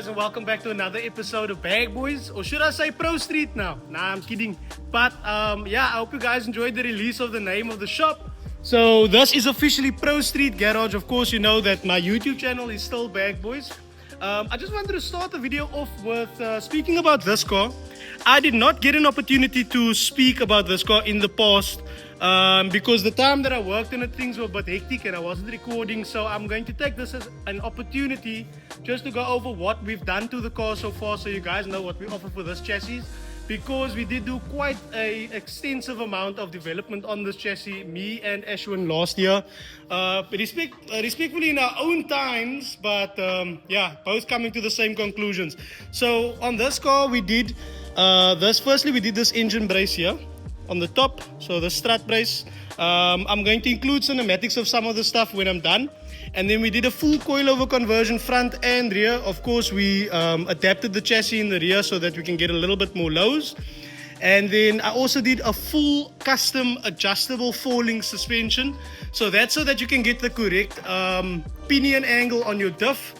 and welcome back to another episode of Bag Boys, or should I say Pro Street now? Nah, I'm kidding. But yeah, I hope you guys enjoyed the release of the name of the shop. So this is officially Pro Street Garage. Of course, you know that my YouTube channel is still Bag Boys. I just wanted to start the video off with speaking about this car. I did not get an opportunity to speak about this car in the past because the time that I worked on it, things were a bit hectic and I wasn't recording. So I'm going to take this as an opportunity just to go over what we've done to the car so far, so you guys know what we offer for this chassis. Because we did do quite a extensive amount of development on this chassis, me and Ashwin last year. Respectfully in our own times, but yeah, both coming to the same conclusions. So on this car, we did firstly we did this engine brace here on the top, so the strut brace. I'm going to include cinematics of some of the stuff when I'm done. And then we did a full coilover conversion front and rear. Of course, we adapted the chassis in the rear so that we can get a little bit more lows. And then I also did a full custom adjustable four-link suspension. So that's so that you can get the correct pinion angle on your diff.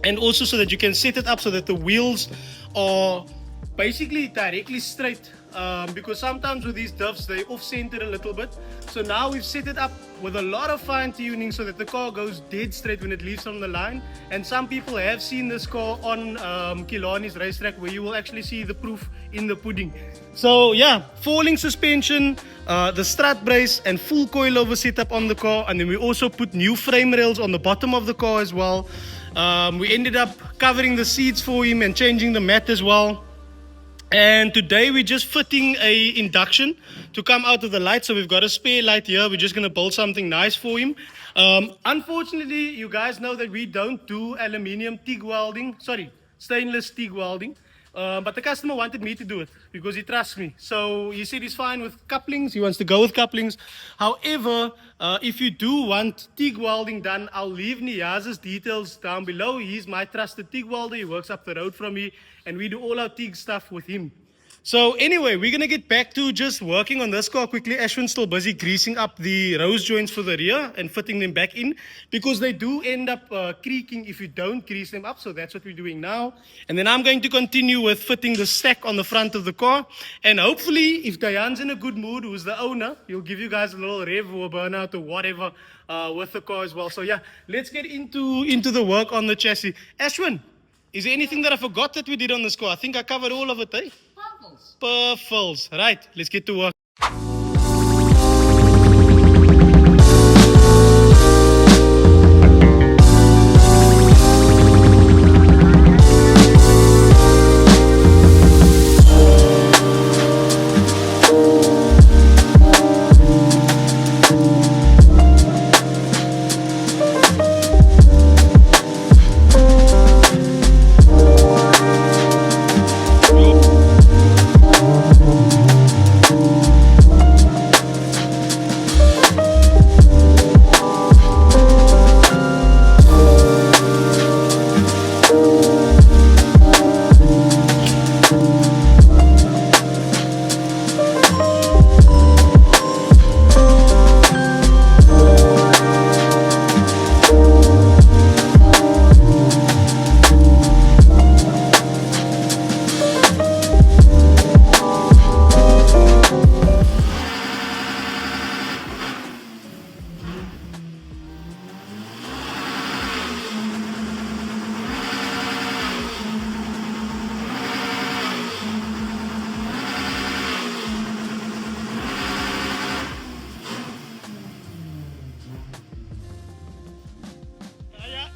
And also so that you can set it up so that the wheels are basically directly straight. Because sometimes with these diffs they off-center a little bit. So now we've set it up with a lot of fine tuning so that the car goes dead straight when it leaves from the line. And some people have seen this car on Killarney's racetrack, where you will actually see the proof in the pudding. So yeah, four-link suspension, the strut brace and full coilover setup on the car. And then we also put new frame rails on the bottom of the car as well. We ended up covering the seats for him and changing the mat as well. And today we're just fitting a induction to come out of the light. So we've got a spare light here. We're just going to build something nice for him. Unfortunately, you guys know that we don't do aluminium TIG welding. Sorry, stainless TIG welding. But the customer wanted me to do it because he trusts me. So he said he's fine with couplings. He wants to go with couplings. However, if you do want TIG welding done, I'll leave Niaz's details down below. He's my trusted TIG welder. He works up the road from me. And we do all our TIG stuff with him. So anyway, we're going to get back to just working on this car quickly. Ashwin's still busy greasing up the rose joints for the rear and fitting them back in, because they do end up creaking if you don't grease them up. So that's what we're doing now. And then I'm going to continue with fitting the stack on the front of the car. And hopefully, if Diane's in a good mood, who's the owner, he'll give you guys a little rev or burnout or whatever with the car as well. So yeah, let's get into the work on the chassis. Ashwin, is there anything that I forgot that we did on this car? I think I covered all of it, eh? Perfect. Right, let's get to work.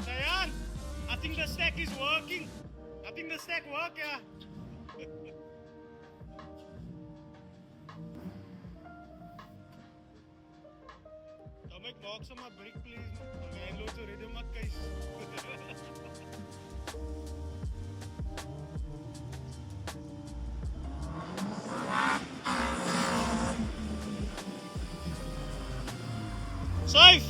Diane, I think the stack is working. I think the stack works, yeah. Don't make marks on my brake, please. My landlord's already in my case. Safe!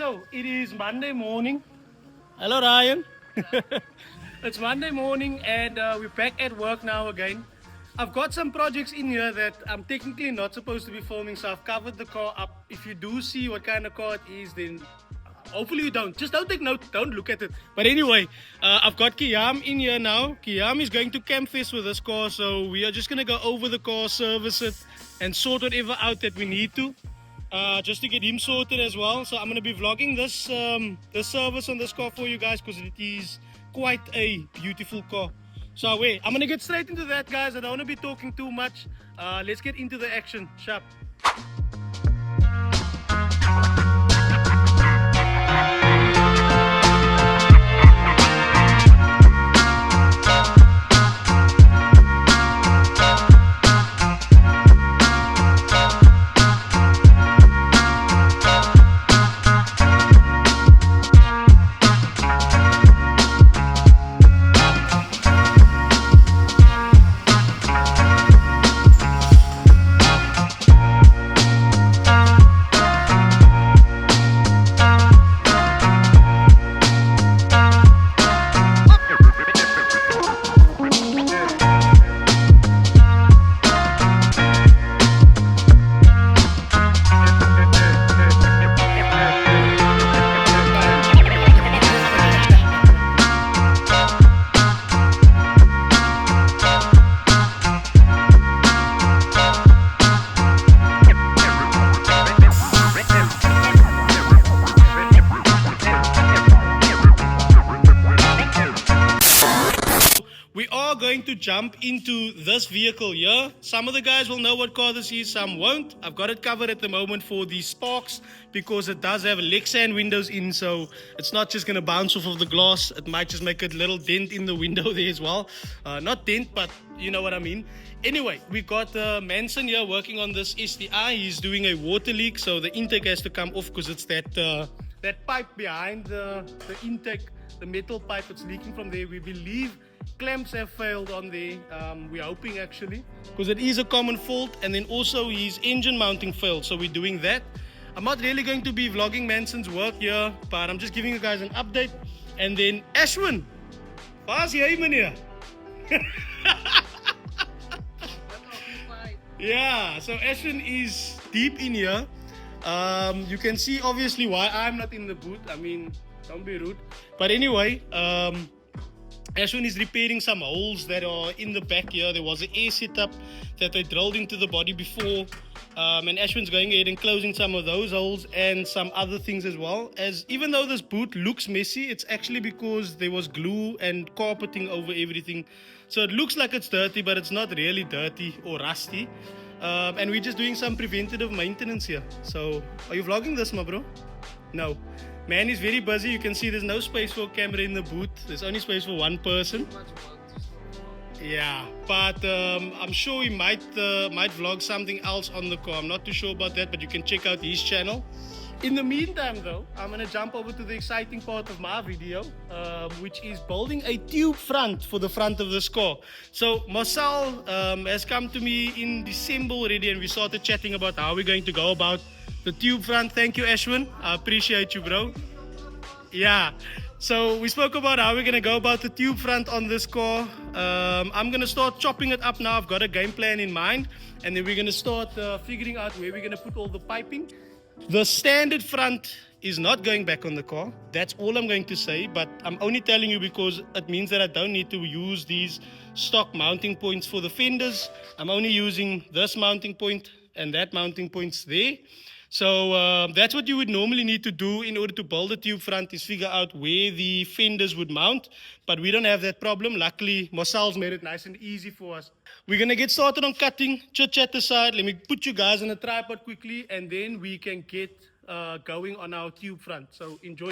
So it is Monday morning. Hello, Ryan. It's Monday morning and we're back at work now again. I've got some projects in here that I'm technically not supposed to be filming, so I've covered the car up. If you do see what kind of car it is, then hopefully you don't. Just don't take note, don't look at it. But anyway, I've got Kiam in here now. Kiam is going to Campfest with this car, so we are just going to go over the car, service it, and sort whatever out that we need to. Just to get him sorted as well. So I'm going to be vlogging this service on this car for you guys because it is quite a beautiful car. So wait, I'm going to get straight into that, guys. I don't want to be talking too much. Let's get into the action. Sharp. Going to jump into this vehicle here. Some of the guys will know what car this is, some won't. I've got it covered at the moment for the sparks because it does have Lexan windows in, so it's not just going to bounce off of the glass. It might just make a little dent in the window there as well. Not dent, but you know what I mean. Anyway, we got Manson here working on this STI. He's doing a water leak, so the intake has to come off because it's that pipe behind the intake, the metal pipe. It's leaking from there. We believe clamps have failed on there. We're hoping actually, because it is a common fault. And then also his engine mounting failed, so we're doing that. I'm not really going to be vlogging Manson's work here, but I'm just giving you guys an update. And then Ashwin, waar's jy meneer? Yeah, so Ashwin is deep in here. You can see obviously why I'm not in the booth. I mean, don't be rude. But anyway, Ashwin is repairing some holes that are in the back here. There was an air setup that they drilled into the body before. And Ashwin's going ahead and closing some of those holes and some other things as well. As even though this boot looks messy, it's actually because there was glue and carpeting over everything. So it looks like it's dirty, but it's not really dirty or rusty. And we're just doing some preventative maintenance here. So, are you vlogging this, my bro? No. Man is very busy. You can see there's no space for a camera in the booth. There's only space for one person. Yeah, but I'm sure he might vlog something else on the car. I'm not too sure about that, but you can check out his channel. In the meantime, though, I'm going to jump over to the exciting part of my video, which is building a tube front for the front of this car. So Marcel has come to me in December already, and we started chatting about how we're going to go about the tube front. Thank you, Ashwin. I appreciate you, bro. Yeah. So we spoke about how we're going to go about the tube front on this car. I'm going to start chopping it up now. I've got a game plan in mind. And then we're going to start figuring out where we're going to put all the piping. The standard front is not going back on the car. That's all I'm going to say. But I'm only telling you because it means that I don't need to use these stock mounting points for the fenders. I'm only using this mounting point and that mounting point's there. So that's what you would normally need to do in order to build a tube front, is figure out where the fenders would mount. But we don't have that problem. Luckily, Marcel's made it nice and easy for us. We're going to get started on cutting. Chit-chat aside, let me put you guys on a tripod quickly, and then we can get going on our tube front. So enjoy.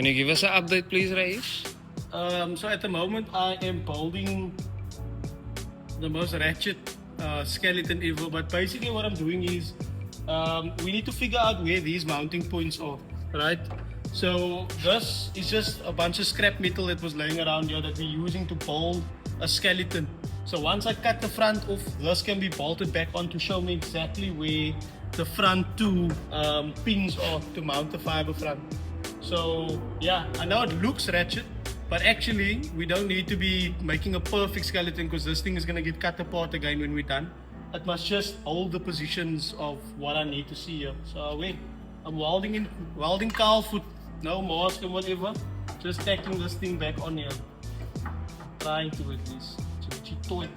Can you give us an update, please, Raish? So at the moment I am building the most ratchet skeleton ever, but basically what I'm doing is we need to figure out where these mounting points are, right? So this is just a bunch of scrap metal that was laying around here that we're using to build a skeleton. So once I cut the front off, this can be bolted back on to show me exactly where the front two pins are to mount the fiber front. So yeah, I know it looks ratchet, but actually we don't need to be making a perfect skeleton because this thing is going to get cut apart again when we're done. It must just hold the positions of what I need to see here. So wait, I'm welding cowl foot, no mask and whatever, just tacking this thing back on here. Trying to at least. To it.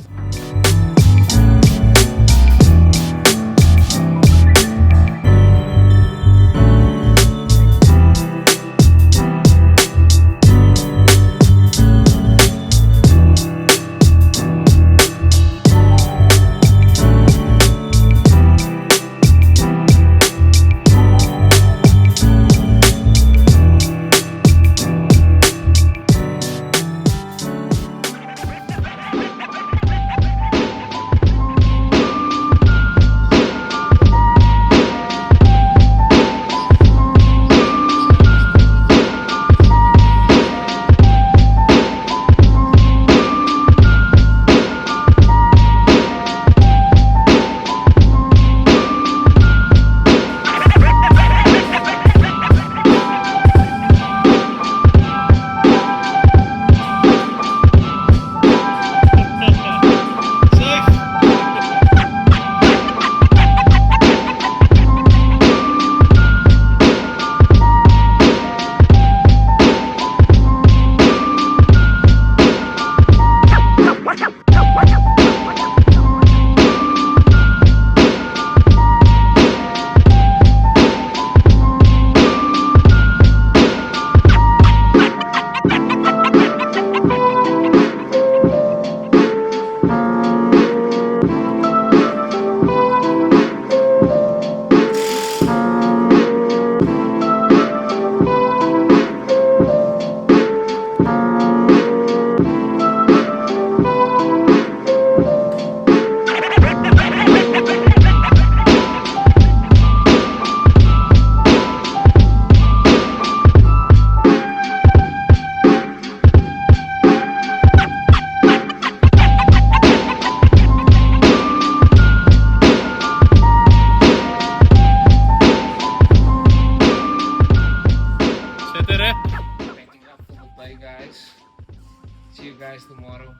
See you guys tomorrow.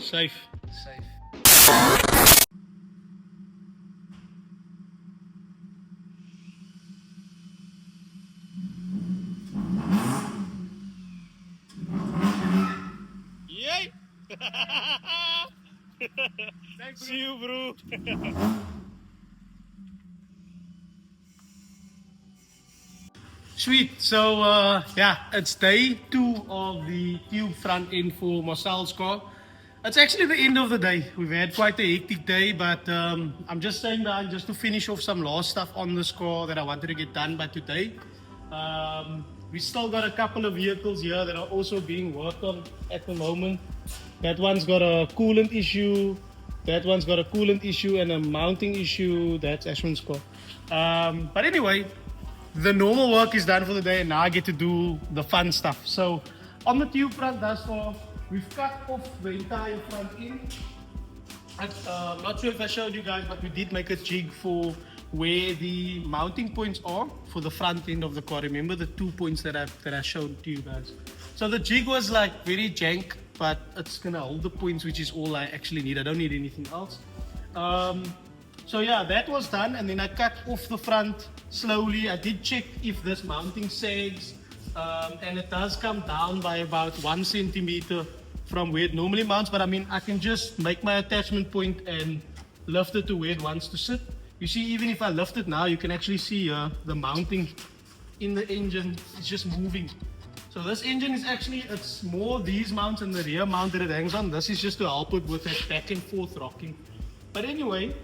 Safe. Yay! Thanks, see you, bro. Sweet. So yeah, it's day 2 of the tube front end for Marcel's car. It's actually the end of the day. We've had quite a hectic day, but I'm just saying that just to finish off some last stuff on this car that I wanted to get done by today. We still got a couple of vehicles here that are also being worked on at the moment. That one's got a coolant issue. That one's got a coolant issue and a mounting issue. That's Ashwin's car. But anyway, the normal work is done for the day, and now I get to do the fun stuff. So on the tube front thus far, we've cut off the entire front end. I'm not sure if I showed you guys, but we did make a jig for where the mounting points are for the front end of the car. Remember the 2 points that I showed to you guys. So the jig was like very jank, but it's gonna hold the points, which is all I actually need. I don't need anything else. So yeah, that was done, and then I cut off the front slowly. I did check if this mounting sags, and it does come down by about 1 centimeter from where it normally mounts, but I mean, I can just make my attachment point and lift it to where it wants to sit. You see, even if I lift it now, you can actually see the mounting in the engine is just moving. So this engine is actually, it's more these mounts and the rear mount that it hangs on. This is just to help it with that back and forth rocking. But anyway,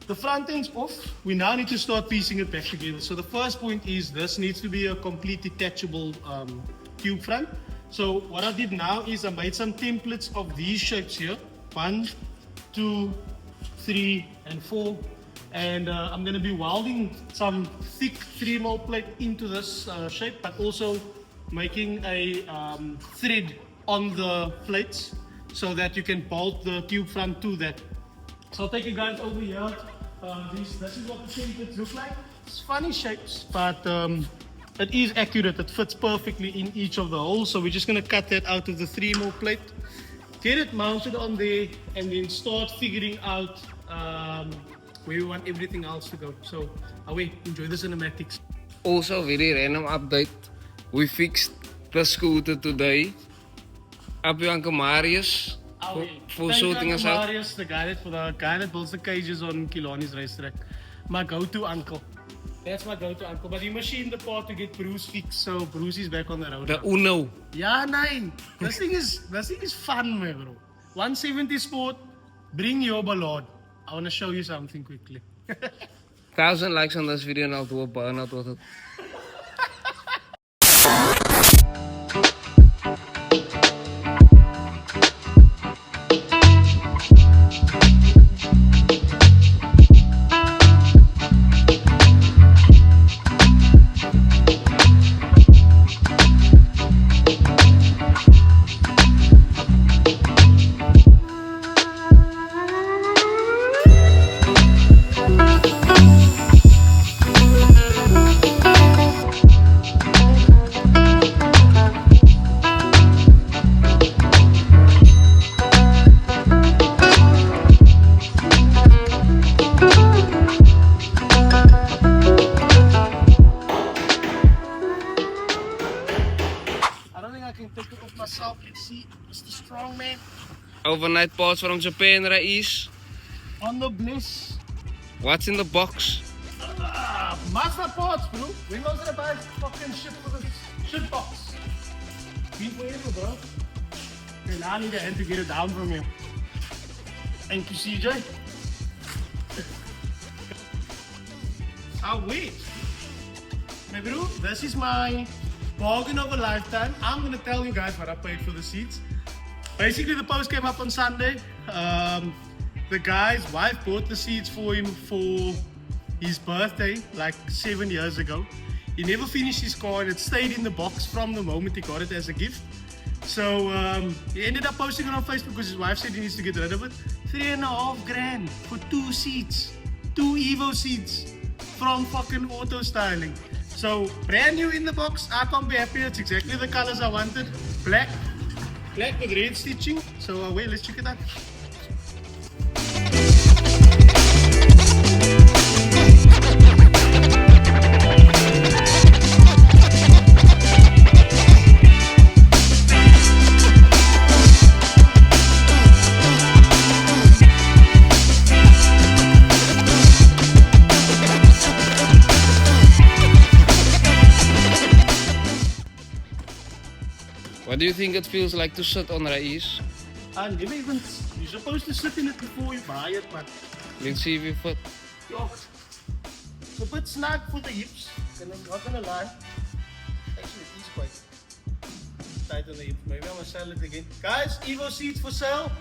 the front end's off. We now need to start piecing it back together. So the first point is this needs to be a complete detachable tube front. So what I did now is I made some templates of these shapes here. 1, 2, 3, and 4. And I'm going to be welding some thick 3mm plate into this shape, but also making a thread on the plates so that you can bolt the tube front to that. So I'll take you guys over here. This is what the templates look like. It's funny shapes, but it is accurate. It fits perfectly in each of the holes. So we're just going to cut that out of the 3mm plate, get it mounted on there, and then start figuring out where we want everything else to go. So away, enjoy the cinematics. Also, very random update. We fixed the scooter today. Up your Uncle Marius for sorting us out. Marius, the guy that builds the cages on Kilani's racetrack. My go-to uncle. That's my go-to uncle. But he machined the part to get Bruce fixed, so Bruce is back on the road. The Uno. Yeah, nine. This thing is fun, man, bro. 170 Sport, bring your ballad. I want to show you something quickly. 1,000 likes on this video and I'll do a burnout with it. Overnight parts from Japan, Rais. On the bliss. What's in the box? Mazda parts, bro. When was gonna buy fucking shit for the shit box? Be forever, bro. Okay, now I need a hand to get it down from you. Thank you, CJ. Wait. My bro, this is my bargain of a lifetime. I'm gonna tell you guys what I paid for the seats. Basically, the post came up on Sunday. The guy's wife bought the seats for him for his birthday, like 7 years ago. He never finished his car and it stayed in the box from the moment he got it as a gift. So he ended up posting it on Facebook because his wife said he needs to get rid of it. 3.5 grand for 2 seats, 2 Evo seats from fucking Auto Styling. So brand new in the box. I can't be happy. It's exactly the colors I wanted. Black with red stitching. So wait, let's check it out. What do you think it feels like to sit on Rais? I never even. You're supposed to sit in it before you buy it, but. Let's see if you fit. Yo, it's a bit snug for the hips, and I'm not gonna lie. Actually, it is quite tight on the hips. Maybe I'm gonna sell it again. Guys, Evo seats for sale.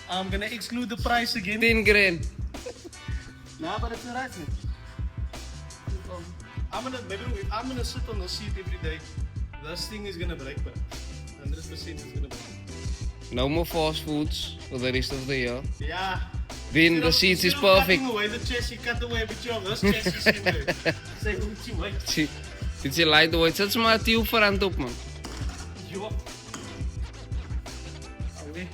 I'm gonna exclude the price again. 10 grand. Nah, but it's alright, man. I'm gonna sit on the seat every day. This thing is gonna break, but 100% is gonna break. No more fast foods for the rest of the year. Yeah. Then the seats is perfect. Cutting away the chassis, cut away a bit of this chassis in there. Say, what you wait. It's a lightweight. Zet ze maar tube vooraan op, man. Jo. Allee.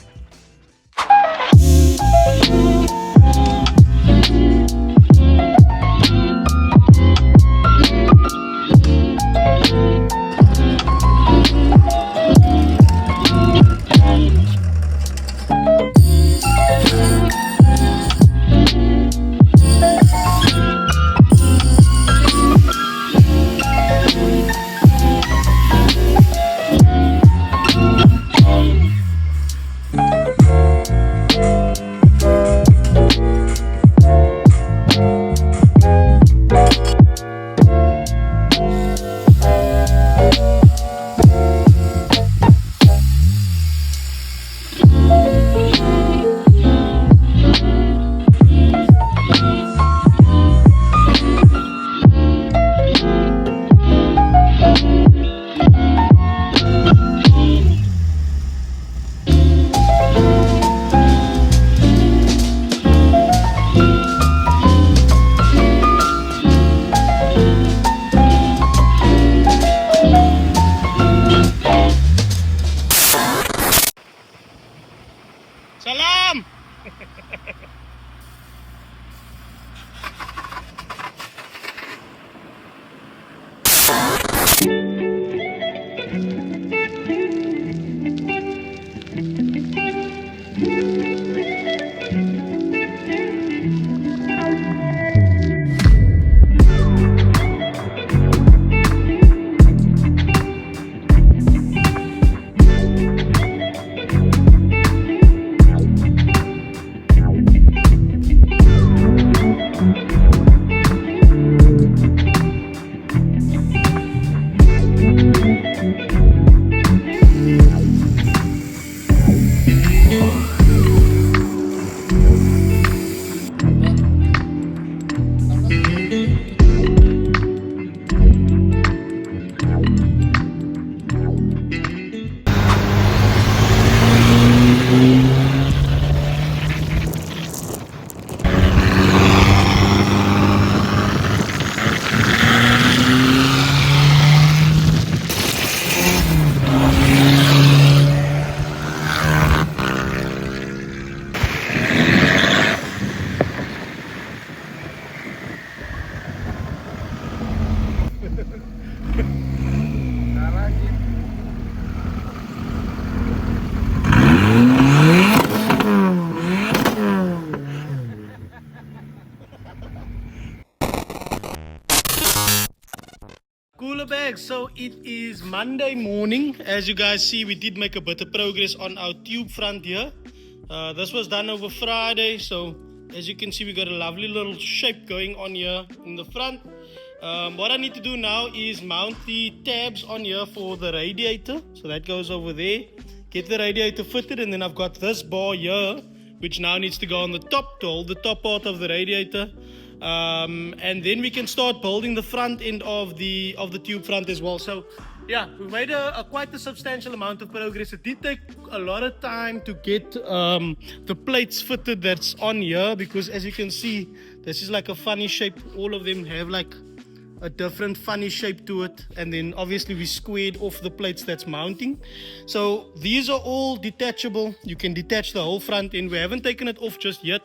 cooler bags. So it is Monday morning. As you guys see, we did make a bit of progress on our tube front here. This was done over Friday, so as you can see, we got a lovely little shape going on here in the front. What I need to do now is mount the tabs on here for the radiator. So that goes over there. Get the radiator fitted, and then I've got this bar here, which now needs to go on the top to hold the top part of the radiator. And then we can start building the front end of the tube front as well. So yeah, we made quite a substantial amount of progress. It did take a lot of time to get the plates fitted that's on here, because as you can see, this is like a funny shape. All of them have like a different funny shape to it, and then obviously we squared off the plates that's mounting. So these are all detachable. You can detach the whole front end. We haven't taken it off just yet,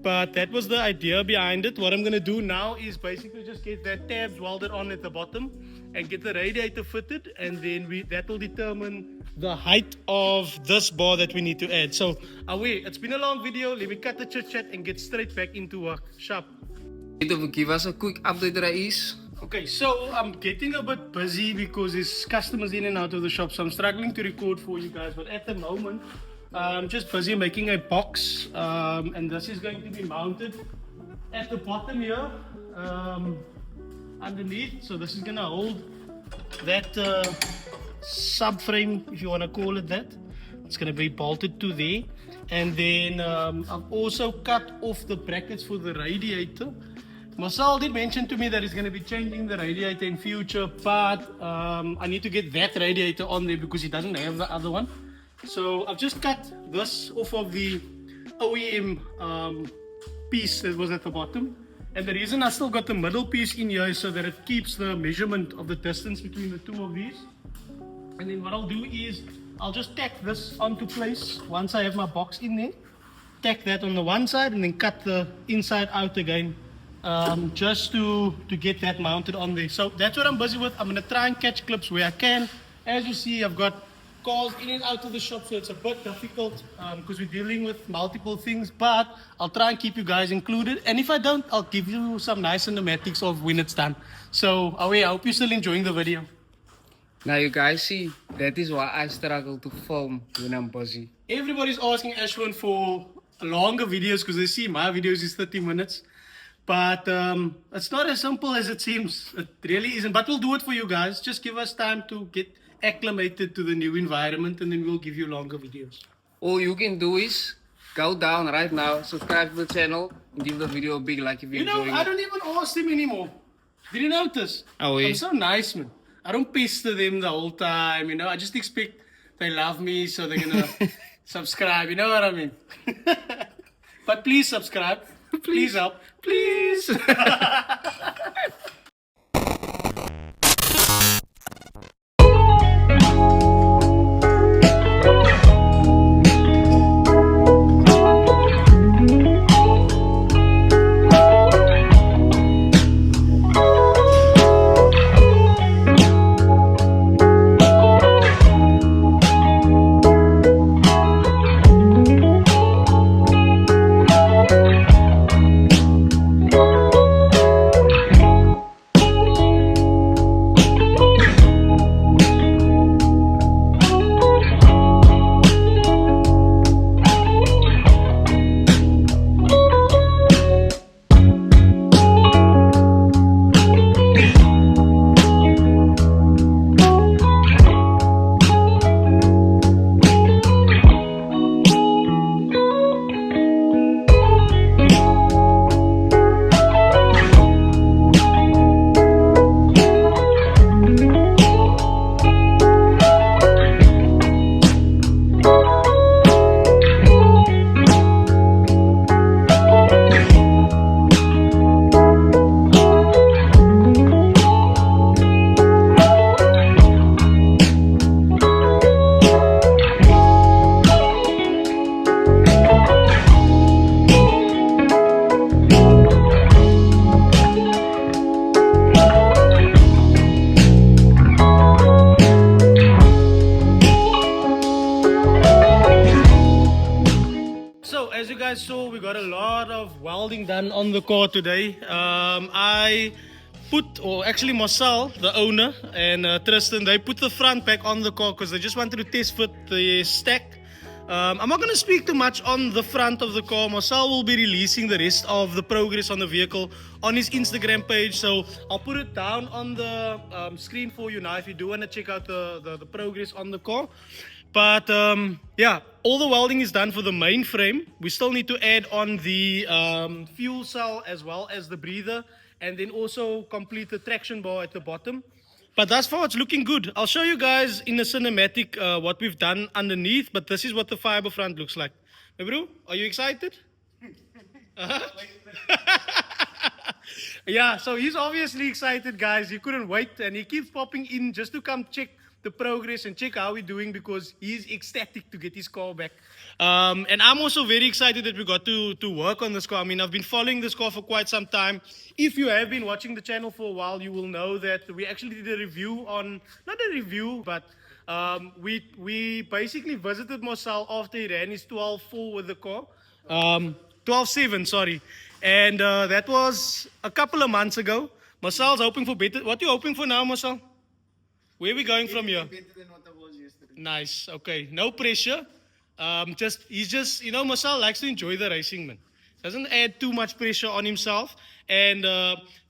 but that was the idea behind it. What I'm going to do now is basically just get that tabs welded on at the bottom and get the radiator fitted, and then that will determine the height of this bar that we need to add. So away, it's been a long video. Let me cut the chit chat and get straight back into work. Sharp. Give us a quick update, Rais. Okay, so I'm getting a bit busy because there's customers in and out of the shop, so I'm struggling to record for you guys. But at the moment, I'm just busy making a box, and this is going to be mounted at the bottom here, underneath. So this is going to hold that subframe, if you want to call it that. It's going to be bolted to there. And then I've also cut off the brackets for the radiator. Marcel did mention to me that he's going to be changing the radiator in future, but I need to get that radiator on there because he doesn't have the other one. So I've just cut this off of the OEM piece that was at the bottom. And the reason I still got the middle piece in here is so that it keeps the measurement of the distance between the two of these. And then what I'll do is I'll just tack this onto place once I have my box in there. Tack that on the one side and then cut the inside out again. Just to get that mounted on there. So that's what I'm busy with. I'm going to try and catch clips where I can. As you see, I've got calls in and out of the shop, so it's a bit difficult because we're dealing with multiple things, but I'll try and keep you guys included, and if I don't, I'll give you some nice cinematics of when it's done. So I hope you're still enjoying the video. Now you guys see, that is why I struggle to film when I'm busy. Everybody's asking Ashwin for longer videos because they see my videos is 30 minutes. But it's not as simple as it seems. It really isn't. But we'll do it for you guys. Just give us time to get acclimated to the new environment, and then we'll give you longer videos. All you can do is go down right now, subscribe to the channel, and give the video a big like if you're enjoying it. I don't even ask them anymore. Did you notice? Oh, yeah. I'm so nice, man. I don't pester them the whole time, I just expect they love me, so they're going to subscribe. You know what I mean? But please subscribe. Please help. Please. guys saw, we got a lot of welding done on the car today. I put, or actually Marcel, the owner, and Tristan, they put the front back on the car because they just wanted to test fit the stack. I'm not going to speak too much on the front of the car. Marcel will be releasing the rest of the progress on the vehicle on his Instagram page. So I'll put it down on the screen for you now if you do want to check out the progress on the car. But yeah, all the welding is done for the main frame. We still need to add on the fuel cell as well as the breather, and then also complete the traction bar at the bottom. But thus far it's looking good. I'll show you guys in a cinematic what we've done underneath, but this is what the fiber front looks like. Hey bro, are you excited? Yeah, so he's obviously excited, guys. He couldn't wait, and he keeps popping in just to come check the progress and check how we're doing because he's ecstatic to get his car back. And I'm also very excited that we got to work on this car. I mean, I've been following this car for quite some time. If you have been watching the channel for a while, you will know that we actually did a review on, not a review, but we basically visited Marcel after he ran his 12.4 with the car. 12.7, sorry. And that was a couple of months ago. Marcel's hoping for better. What are you hoping for now, Marcel? Where are we going from here? Better than what I was yesterday. Nice. Okay. No pressure. He's just, you know, Marcel likes to enjoy the racing, man. Doesn't add too much pressure on himself. And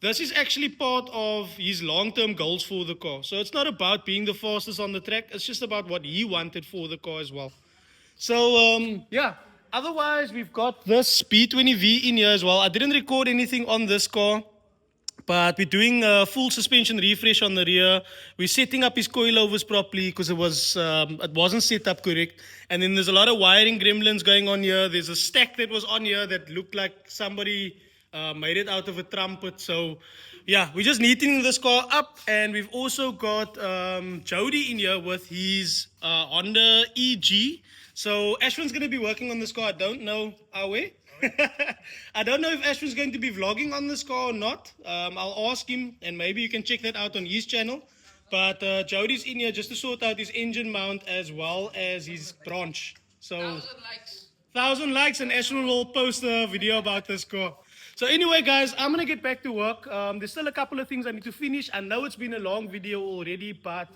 this is actually part of his long-term goals for the car. So it's not about being the fastest on the track. It's just about what he wanted for the car as well. So, yeah. Otherwise, we've got this SR20VE in here as well. I didn't record anything on this car, but we're doing a full suspension refresh on the rear. We're setting up his coilovers properly because it wasn't set up correct. And then there's a lot of wiring gremlins going on here. There's a stack that was on here that looked like somebody made it out of a trumpet. So yeah, we're just neatening this car up. And we've also got Jody in here with his Honda EG. So Ashwin's going to be working on this car. I don't know way. I don't know if Ashwin's going to be vlogging on this car or not. I'll ask him, and maybe you can check that out on his channel. But Jody's in here just to sort out his engine mount as well as his branch. So 1,000 likes and Ashwin will post a video about this car. So anyway, guys, I'm going to get back to work. There's still a couple of things I need to finish. I know it's been a long video already, but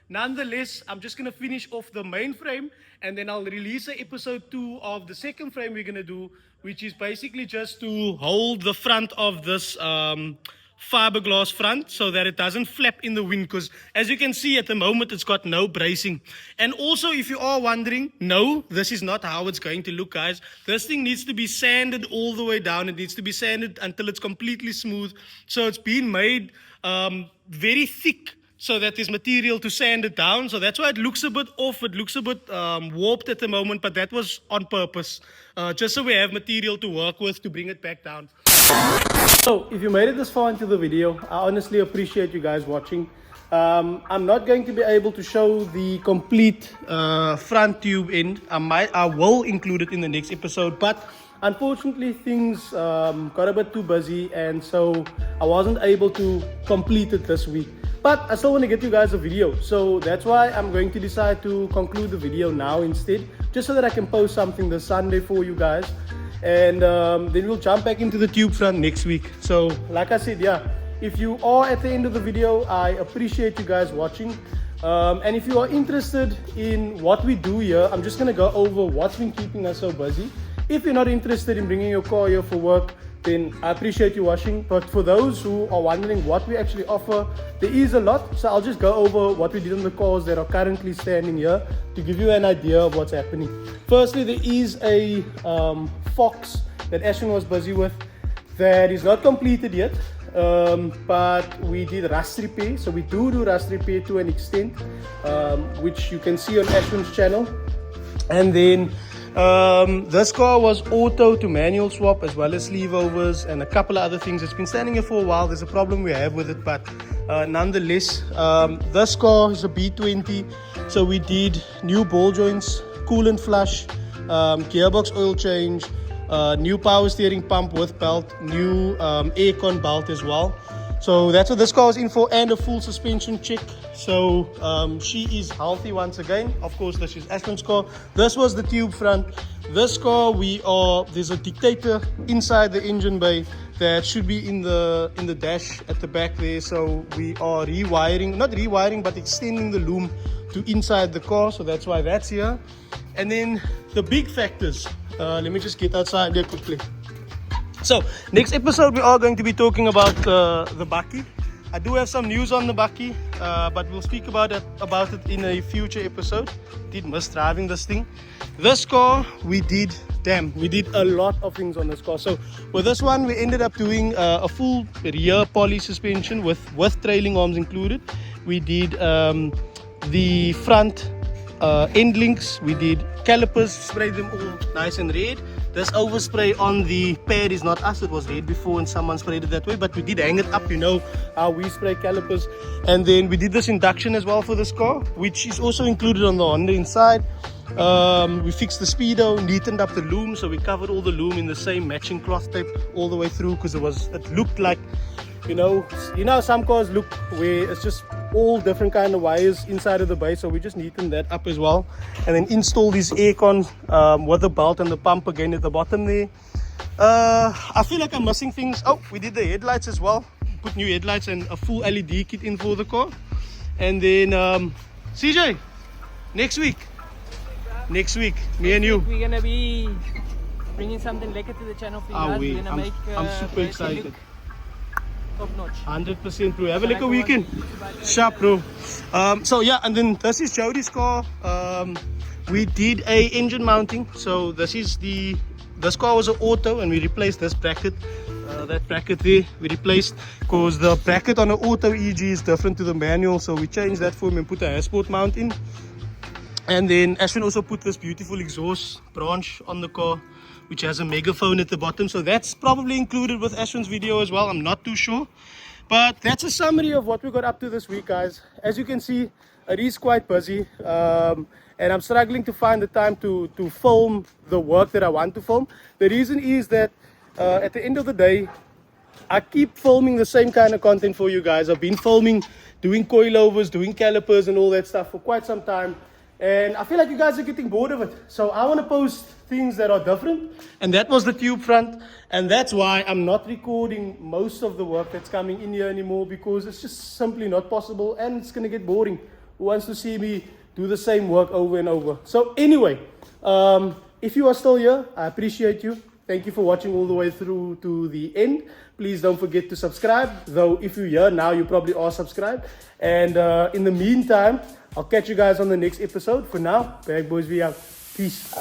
nonetheless, I'm just going to finish off the main frame, and then I'll release an episode 2 of the second frame we're going to do, which is basically just to hold the front of this fiberglass front so that it doesn't flap in the wind, because as you can see at the moment it's got no bracing. And also, if you are wondering, no, this is not how it's going to look, guys. This thing needs to be sanded all the way down. It needs to be sanded until it's completely smooth. So it's been made very thick so that there's material to sand it down. So that's why it looks a bit off. It looks a bit warped at the moment, but that was on purpose. Just so we have material to work with to bring it back down. So if you made it this far into the video, I honestly appreciate you guys watching. I'm not going to be able to show the complete front tube end. I will include it in the next episode, but unfortunately things got a bit too busy, and so I wasn't able to complete it this week. But I still want to get you guys a video, so that's why I'm going to decide to conclude the video now instead, just so that I can post something this Sunday for you guys. And then we'll jump back into the tube front next week. So like I said, yeah, if you are at the end of the video, I appreciate you guys watching. And if you are interested in what we do here, I'm just going to go over what's been keeping us so busy. If you're not interested in bringing your car here for work, then I appreciate you watching. But for those who are wondering what we actually offer, there is a lot. So I'll just go over what we did on the cars that are currently standing here to give you an idea of what's happening. Firstly, there is a Fox that Ashwin was busy with that is not completed yet. But we did rust repair. So we do rust repair to an extent, which you can see on Ashwin's channel. And then this car was auto to manual swap, as well as sleeve overs and a couple of other things. It's been standing here for a while. There's a problem we have with it, but nonetheless, this car is a B20. So we did new ball joints, coolant flush, gearbox oil change, new power steering pump with belt, new aircon belt as well. So that's what this car is in for, and a full suspension check. So she is healthy once again. Of course, this is Ashwin's car. This was the tube front. this car there's a dictator inside the engine bay that should be in the dash at the back there. So we are not rewiring, but extending the loom to inside the car. So that's why that's here. And then the big factors. Let me just get outside there quickly. So next episode we are going to be talking about the bakkie. I do have some news on the bakkie, but we'll speak about it in a future episode. Did miss driving this thing. This car we did a lot of things on this car. So with this one we ended up doing a full rear poly suspension with trailing arms included. We did the front end links. We did calipers, sprayed them all nice and red. This overspray on the pad is not us, it was red before and someone sprayed it that way, but we did hang it up, you know how we spray calipers. And then we did this induction as well for this car, which is also included on the Honda inside. We fixed the speedo, neatened up the loom, so we covered all the loom in the same matching cloth tape all the way through, because it looked like, you know some cars look where it's just all different kind of wires inside of the base, so we just neatened that up as well. And then install these aircon with the belt and the pump again at the bottom there. I feel like I'm missing things. Oh, we did the headlights as well, put new headlights and a full LED kit in for the car. And then CJ, next week me and you, we're gonna be bringing something lekker to the channel for you guys. We're gonna I'm super excited. Top notch. 100% bro. Have a lekker weekend. Sharp bro. So yeah, and then this is Jody's car. We did a engine mounting. So this car was an auto and we replaced this bracket. That bracket there we replaced, because the bracket on an auto EG is different to the manual, so we changed that for him and put a Hasport mount in. And then Ashwin also put this beautiful exhaust branch on the car, which has a megaphone at the bottom. So that's probably included with Ashwin's video as well. I'm not too sure. But that's a summary of what we got up to this week, guys. As you can see, it is quite busy. And I'm struggling to find the time to film the work that I want to film. The reason is that at the end of the day, I keep filming the same kind of content for you guys. I've been filming, doing coilovers, doing calipers and all that stuff for quite some time. And I feel like you guys are getting bored of it. So I want to post things that are different. And that was the tube front. And that's why I'm not recording most of the work that's coming in here anymore, because it's just simply not possible and it's going to get boring. Who wants to see me do the same work over and over? So anyway, if you are still here, I appreciate you. Thank you for watching all the way through to the end. Please don't forget to subscribe. Though if you're here now, you probably are subscribed. And in the meantime, I'll catch you guys on the next episode. For now, Bag Boys, we out. Peace.